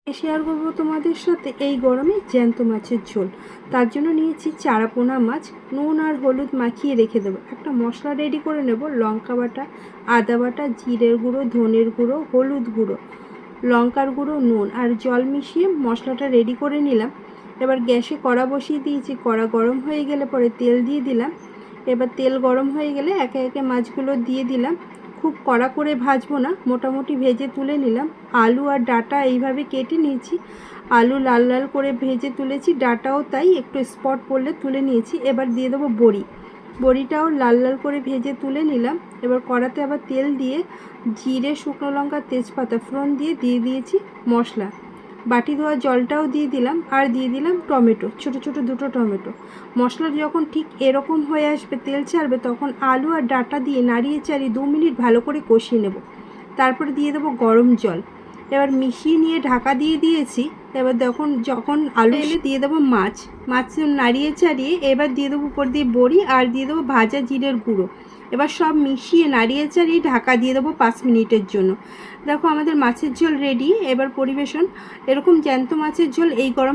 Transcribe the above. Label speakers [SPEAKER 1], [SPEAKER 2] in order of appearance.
[SPEAKER 1] Share করবো তোমাদের সাথে এই গরমে জ্যান্ত মাছের ঝোল। তার জন্য নিয়েছি চারাপোনা মাছ, নুন আর হলুদ মাখিয়ে রেখে দেবো। একটা মশলা রেডি করে নেব, লঙ্কা বাটা, আদা বাটা, জিরের গুঁড়ো, ধনের গুঁড়ো, হলুদ গুঁড়ো, লঙ্কার গুঁড়ো, নুন আর জল মিশিয়ে মশলাটা রেডি করে নিলাম। এবার গ্যাসে কড়া বসিয়ে দিয়েছি, কড়া গরম হয়ে গেলে পরে তেল দিয়ে দিলাম। এবার তেল গরম হয়ে গেলে একে একে মাছগুলো দিয়ে দিলাম। খুব কড়া করে ভাজবো না, মোটামুটি ভেজে তুলে নিলাম। আলু আর ডাঁটা এইভাবে কেটে নিয়েছি, আলু লাল লাল করে ভেজে তুলেছি, ডাঁটাও তাই একটু স্পট পড়লে তুলে নিয়েছি। এবার দিয়ে দেবো বড়ি, বড়িটাও লাল লাল করে ভেজে তুলে নিলাম। এবার কড়াতে আবার তেল দিয়ে জিরে, শুকনো লঙ্কা, তেজপাতা ফোড়ন দিয়ে দিয়েছি মশলা, বাটি ধোয়া জলটাও দিয়ে দিলাম। আর দিয়ে দিলাম টমেটো, ছোট ছোট দুটো টমেটো। মশলা যখন ঠিক এরকম হয়ে আসবে, তেল ছাড়বে, তখন আলু আর ডাঁটা দিয়ে নাড়িয়ে চাড়িয়ে 2 মিনিট ভালো করে কষিয়ে নেব। তারপরে দিয়ে দেবো গরম জল। এবার মিশিয়ে নিয়ে ঢাকা দিয়ে দিয়েছি। এবার যখন আলু এলে দিয়ে দেবো মাছ নাড়িয়ে চাড়িয়ে এবার দিয়ে দেবো উপর দিয়ে বড়ি আর দিয়ে দেবো ভাজা জিরের গুঁড়ো। এবার সব মিশিয়ে নাড়িয়ে চাড়িয়ে ঢাকা দিয়ে দেবো 5 মিনিটের জন্য। দেখো আমাদের মাছের ঝোল রেডি। এবার পরিবেশন। এরকম জ্যান্ত মাছের ঝোল এই গরম